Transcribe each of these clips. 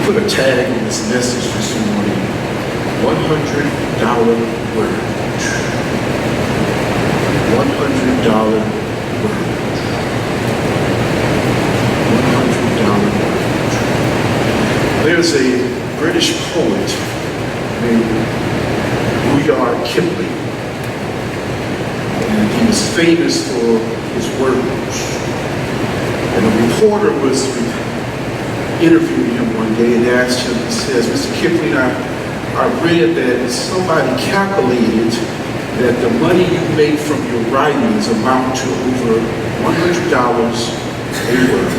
put a tag on this message this morning. $100 word. $100 word. $100 word. There's a British poet named Rudyard Kipling, and he was famous for his words. And a reporter was interviewing him one day and asked him, he says, "Mr. Kipling, I read that somebody calculated that the money you make from your writings amount to over $100 a word."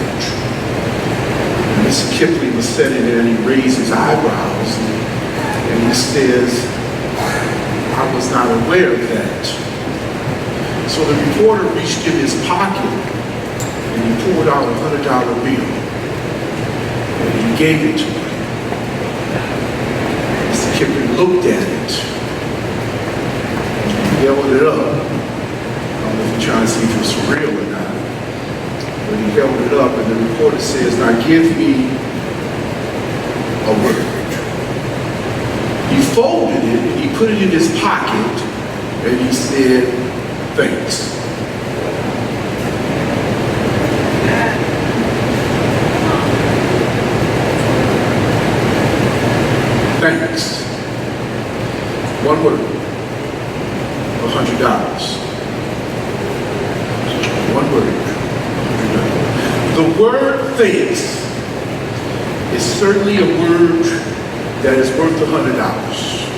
And Mr. Kipling was sitting there and he raised his eyebrows and he says, "I was not aware of that." So the reporter reached in his pocket and he pulled out a $100 bill and he gave it to him. Mr. Kipling looked at it. He held it up. I don't know if you're trying to see if it's real or not. But he held it up and the reporter says, "Now give me a word." He folded it and he put it in his pocket and he said, "Thanks." Thanks. One word. $100. One word. $100. The word thanks is certainly a word that is worth $100.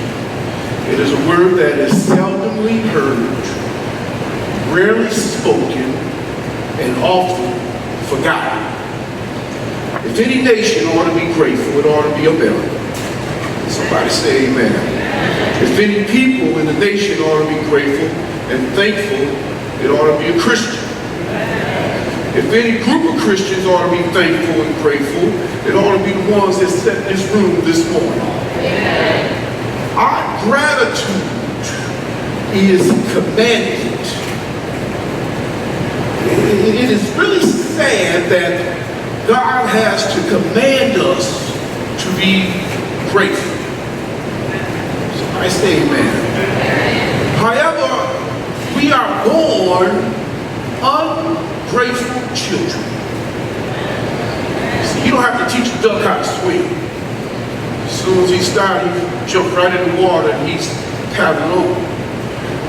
It is a word that is seldomly heard, rarely spoken, and often forgotten. If any nation ought to be grateful, it ought to be America. Somebody say amen. If any people in the nation ought to be grateful and thankful, it ought to be a Christian. If any group of Christians ought to be thankful and grateful, it ought to be the ones that set this room this morning. Our gratitude is commanded. It is really sad that God has to command us to be grateful. I say amen. However, we are born ungrateful children. See, you don't have to teach a duck how to swim. As soon as he starts, he jumps right in the water and he's paddling over.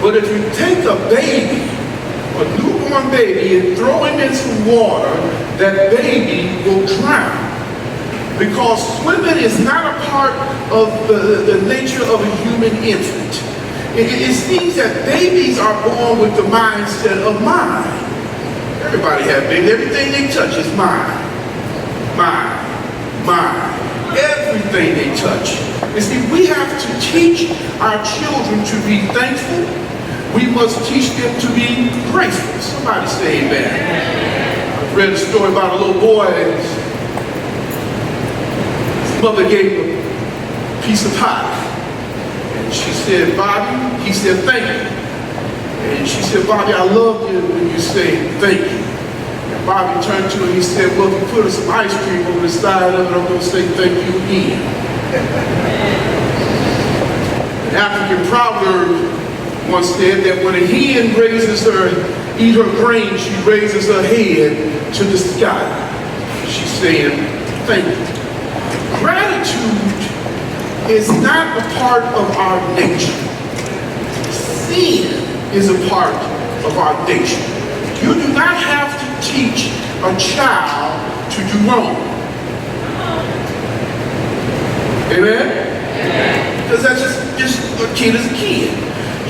But if you take a baby, a newborn baby, and throw him in some water, that baby will drown. Because swimming is not a part of the nature of a human infant. It seems that babies are born with the mindset of mine. Everybody has babies. Everything they touch is mine. Mine. Mine. Everything they touch. You see, we have to teach our children to be thankful. We must teach them to be grateful. Somebody say amen. I read a story about a little boy. His mother gave him a piece of pie. And she said, "Bobby," he said, "Thank you." And she said, "Bobby, I love you when you say thank you." And Bobby turned to her and he said, "Well, if you put some ice cream over the side of it, I'm going to say thank you again." An African proverb once said that when a hen raises eat her grain, she raises her head to the sky. She's saying, thank you. Gratitude is not a part of our nature. Sin is a part of our nature. You do not have to teach a child to do wrong. Amen? Because that's just a kid is a kid.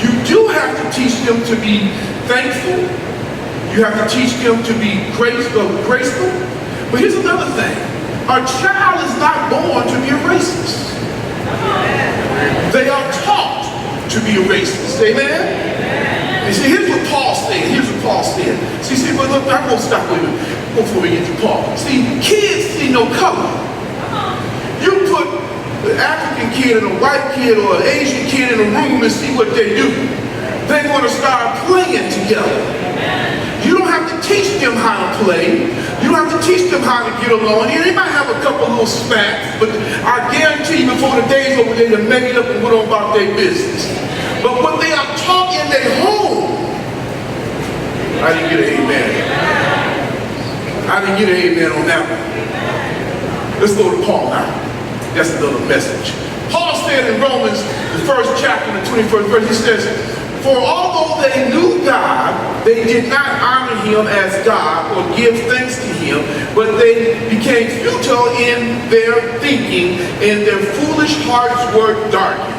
You do have to teach them to be thankful. You have to teach them to be graceful. But here's another thing. A child is not born to be a racist. They are taught to be a racist. Amen? And see, here's what Paul said. See, but look, I won't stop with it before we get to Paul. See, kids see no color. You put an African kid and a white kid or an Asian kid in a room and see what they do. They're going to start playing together. You don't have to teach them how to play. You don't have to teach them how to get along. They might have a couple little smack, but I guarantee you before the day's over, they done made it up and went on about their business. But when they are taught in their home, I didn't get an amen. I didn't get an amen on that one. Let's go to Paul now. That's another message. Paul said in Romans, the first chapter, the 21st verse, he says, for although they knew God, they did not honor him as God or give thanks to him, but they became futile in their thinking, and their foolish hearts were darkened.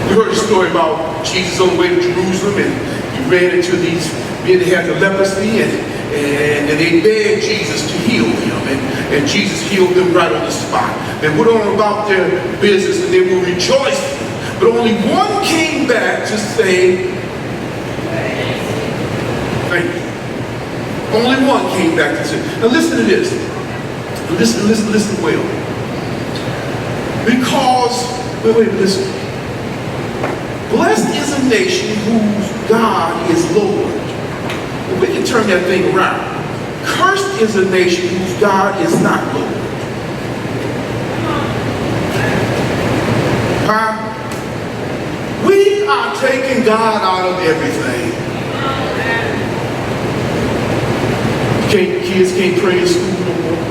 You heard the story about Jesus on the way to Jerusalem, and he ran into these men that had the leprosy, and they begged Jesus to heal them, and Jesus healed them right on the spot. They went on about their business and they were rejoicing, but only one came back to say, thank you. Only one came back to say. Now listen to this. Listen well. Because, listen. Blessed is a nation whose God is Lord. We can turn that thing around. Cursed is a nation whose God is not Lord. We are taking God out of everything. Kids can't pray in school no more.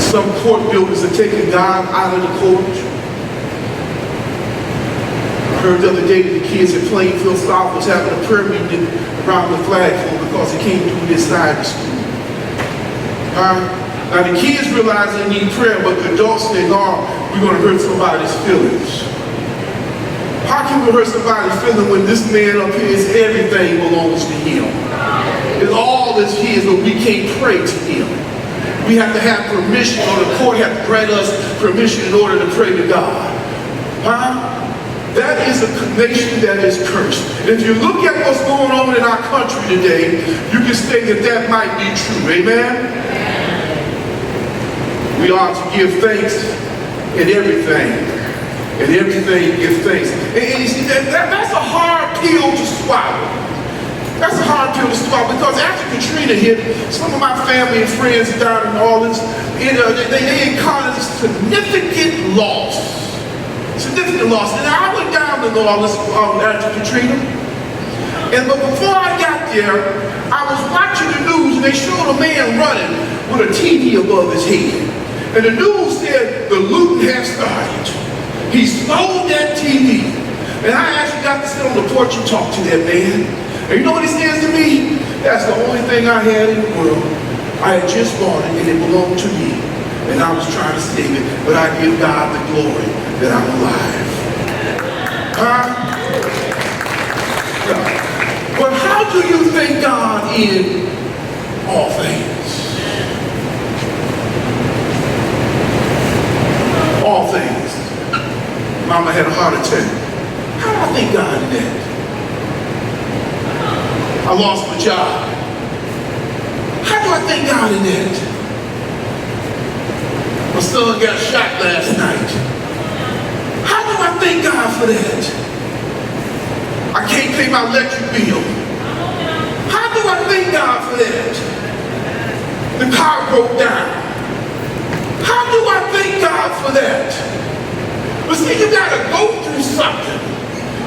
Some court buildings are taking God out of the court. I heard the other day that the kids at Plainfield South was having a prayer meeting around the flagpole because they can't do it inside the school. Now the kids realize they need prayer, but the adults think, oh, we're going to hurt somebody's feelings. How can we hurt somebody's feelings when this man up here is everything belongs to him? It's all is his, but we can't pray to him. We have to have permission, or the court has to grant us permission in order to pray to God. That is a nation that is cursed. If you look at what's going on in our country today, you can say that that might be true. Amen? We ought to give thanks in everything. In everything, give thanks. And you see, that's a hard pill to swallow. That's a hard pill to swallow because after Katrina hit, some of my family and friends down in New Orleans, they encountered significant loss. Significant loss. And I went down to New Orleans after Katrina. But before I got there, I was watching the news and they showed a man running with a TV above his head. And the news said the looting had started. He stole that TV. And I actually got to sit on the porch and talk to that man. And you know what he says to me? That's the only thing I had in the world. I had just bought it and it belonged to me. And I was trying to save it, but I give God the glory that I'm alive. But how do you thank God in all things? All things. Mama had a heart attack. How do I thank God in that? I lost my job. How do I thank God in that? My son got shot last night. How do I thank God for that? I can't pay my electric bill. How do I thank God for that? The car broke down. How do I thank God for that? But see, you gotta go through something.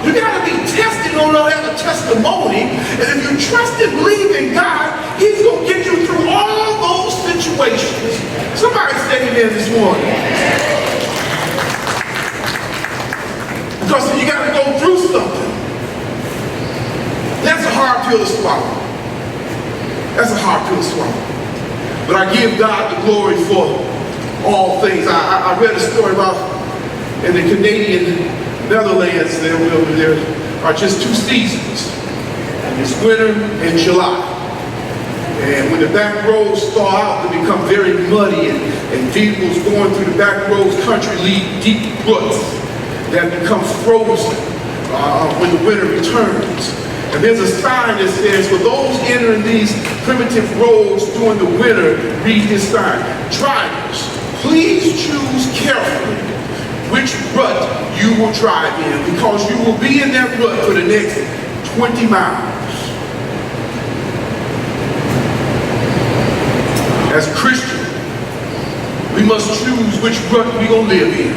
You gotta be tested on all that testimony. And if you trust and believe in God, He's gonna get you through all those situations. Somebody say amen this morning. Because you got to go through something. That's a hard pill to swallow. That's a hard pill to swallow. But I give God the glory for all things. I read a story about in the Canadian Netherlands, there are just two seasons. And it's winter and July. And when the back roads thaw out, they become very muddy, and vehicles going through the back roads country lead deep ruts that become frozen when the winter returns. And there's a sign that says, for those entering these primitive roads during the winter, read this sign. Drivers, please choose carefully which rut you will drive in, because you will be in that rut for the next 20 miles. which rut we gonna live in.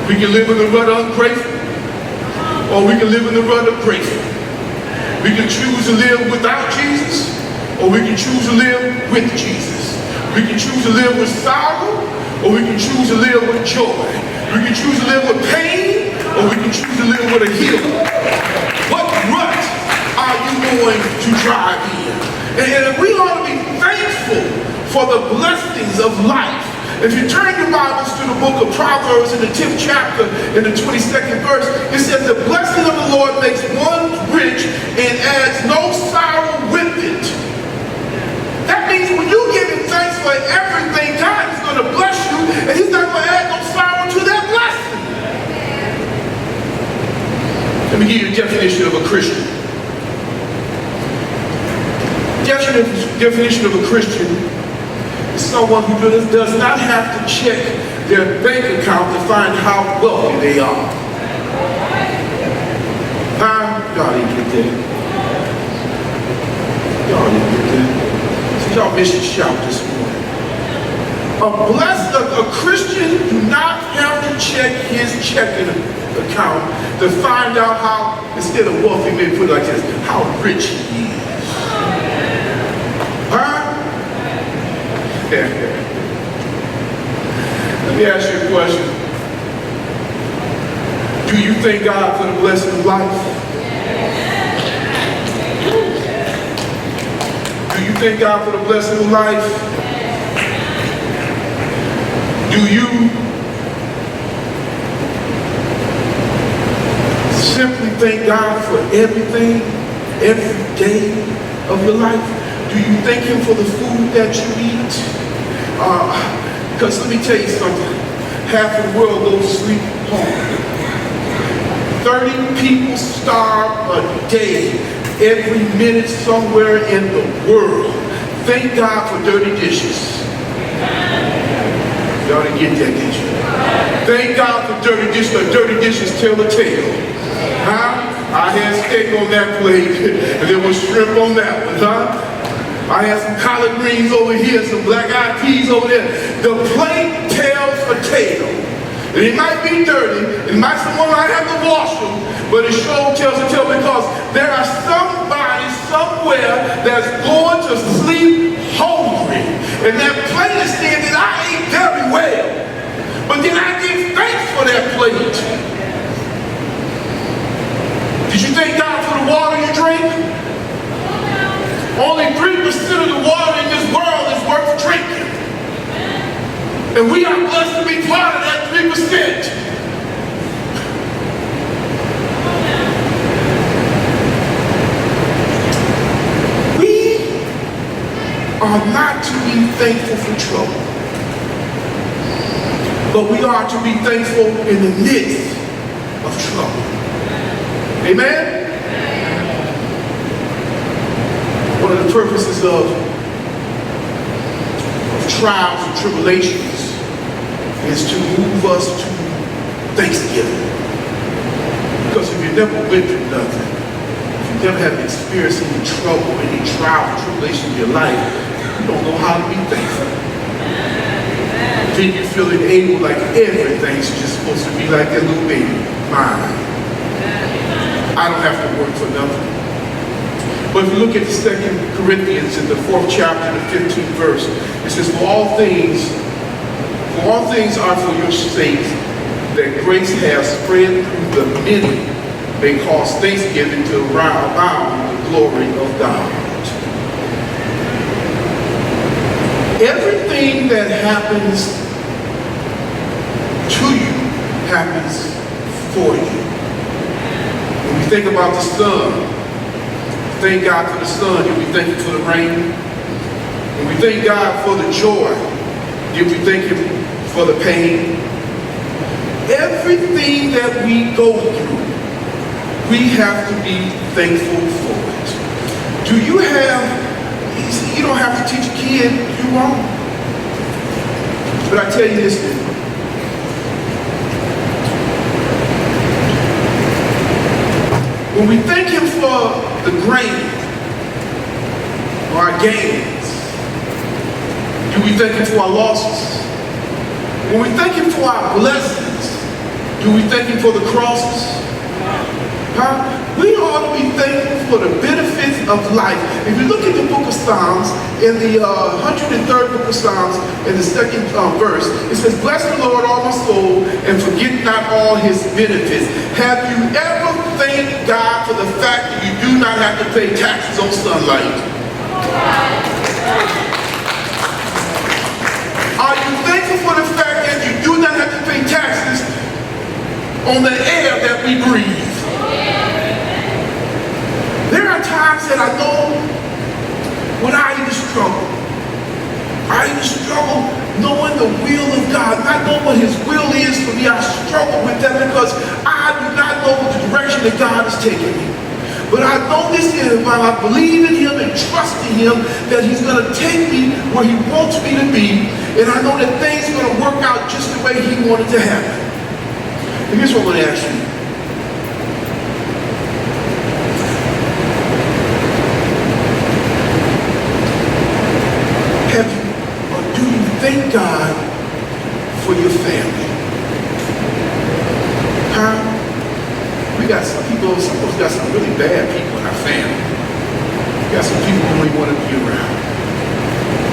We can live in the rut of ungrateful, or we can live in the rut of grateful. We can choose to live without Jesus, or we can choose to live with Jesus. We can choose to live with sorrow, or we can choose to live with joy. We can choose to live with pain, or we can choose to live with a healing. What rut are you going to drive in? And we ought to be thankful for the blessings of life. If you turn your Bibles to the book of Proverbs in the 10th chapter, in the 22nd verse, it says, the blessing of the Lord makes one rich and adds no sorrow with it. That means when you give him thanks for everything, God is going to bless you, and he's not going to add no sorrow to that blessing. Let me give you a definition of a Christian. Definition of a Christian is someone who does not have to check their bank account to find how wealthy they are. Y'all didn't get that. Y'all didn't get that. So y'all missed your shout this morning. A Christian do not have to check his checking account to find out how, instead of wealthy, maybe put it like this, how rich he is. Let me ask you a question. Do you thank God for the blessing of life? Do you thank God for the blessing of life? Do you simply thank God for everything, every day of your life? Do you thank him for the food that you eat? Because let me tell you something. Half of the world goes to sleep hungry. 30 people starve a day every minute somewhere in the world. Thank God for dirty dishes. Y'all didn't get that, did you? Thank God for dirty dishes. The dirty dishes tell the tale. I had steak on that plate, and there was shrimp on that one, I had some collard greens over here, some black-eyed peas over there. The plate tells a tale. And it might be dirty, someone might have to wash them, but it sure tells a tale because there are somebody somewhere that's going to sleep hungry. And that plate is saying that I ate very well. But then I give thanks for that plate. Did you thank God for the water you drink? Only 3% of the water in this world is worth drinking. And we are blessed to be part of that 3%. We are not to be thankful for trouble, but we are to be thankful in the midst of trouble. Amen? One of the purposes of trials and tribulations is to move us to thanksgiving. Because if you've never went through nothing, if you've never had experienced any trouble, any trial or tribulation in your life, you don't know how to be thankful. Then you feel able like everything's just supposed to be like that little baby, mine. I don't have to work for nothing. But if you look at the 2 Corinthians in the 4th chapter, the 15th verse, it says, For all things are for your sake, that grace has spread through the many, may cause thanksgiving to abound the glory of God. Everything that happens to you happens for you. When we think about the sun, thank God for the sun, did we thank him for the rain? When we thank God for the joy, did we thank him for the pain? Everything that we go through, we have to be thankful for it. Do you have, you don't have to teach a kid you're wrong. But I tell you this thing. When we thank him for the grain or our gains, do we thank him for our losses? When we thank him for our blessings, do we thank him for the crosses? Huh? We ought to be thankful for the benefits of life. If you look at the book of Psalms, in the 103rd book of Psalms, in the second verse, it says, "Bless the Lord, all my soul, and forget not all his benefits." Have you ever thanked God for the fact that you do not have to pay taxes on sunlight? Are you thankful for the fact that you do not have to pay taxes on the air that we breathe? There are times that I know when I even struggle. I even struggle knowing the will of God, not knowing what his will is for me. I struggle with that because I do not know the direction that God is taking me. But I know this is while I believe in him and trust in him that he's going to take me where he wants me to be. And I know that things are going to work out just the way he wanted to happen. And here's what I'm going to ask you. Thank God for your family. Huh? We got some people, some of us got some really bad people in our family. We got some people who don't even want to be around.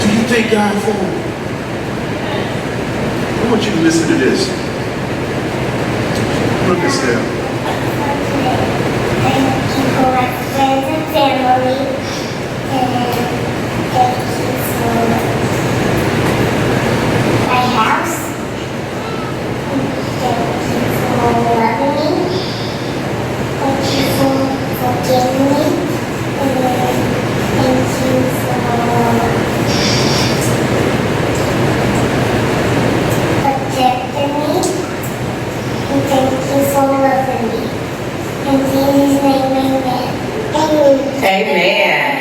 Do you thank God for them? I want you to listen to this. Look this down. Thank you for my friends and family. And thank you for my house. Thank you for loving me. Thank you for forgiving me. And thank you for protecting me. And thank you for loving me. In Jesus' name, amen. Amen. Amen.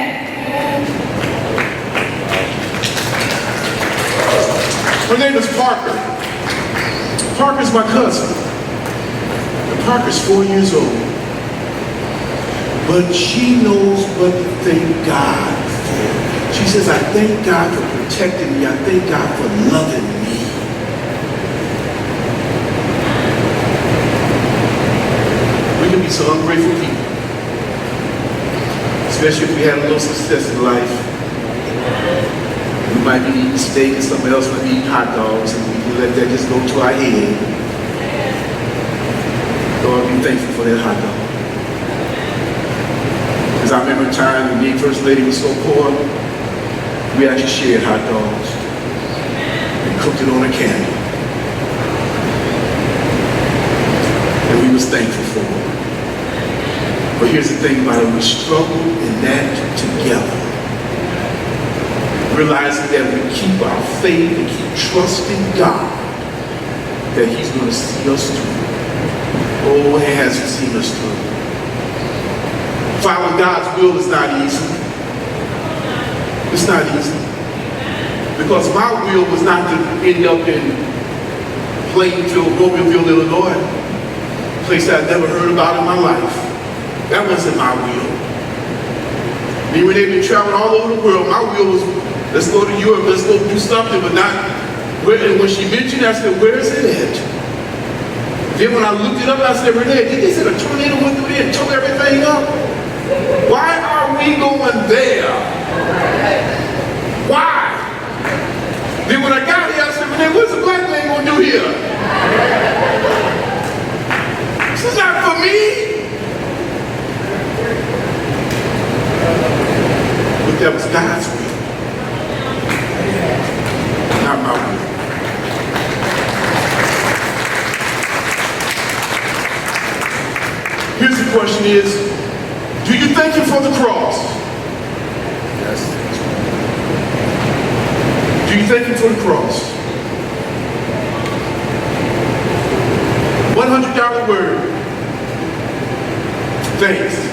Her name is Parker. Parker's my cousin. And Parker's 4 years old. But she knows what to thank God for. She says, I thank God for protecting me. I thank God for loving me. We can be so ungrateful people. Especially if we had a little success in life. We might be eating steak and somebody else might be eating hot dogs, and we can let that just go to our head. Lord, be thankful for that hot dog. Because I remember a time when the First Lady was so poor, we actually shared hot dogs and cooked it on a candle. And we was thankful for it. But here's the thing about it, we struggle in that together. Realizing that we keep our faith and keep trusting God that he's going to see us through. Oh, has he seen us through. Following God's will is not easy. It's not easy. Because my will was not to end up in Plainfield, Romeoville, Illinois, a place I'd never heard about in my life. That wasn't my will. Me when they've been traveling all over the world, my will was, let's go to Europe, let's go do something, but not where. And when she mentioned it, I said, where is it at? Then when I looked it up, I said, Renee, they said a tornado went through there and tore everything up. Why are we going there? Why? Then when I got here, I said, Renee, what's a black man going to do here? This is not for me. But that was God's will. Not my will. Here's the question is, do you thank him for the cross? Yes. Do you thank him for the cross? $100 word. Thanks.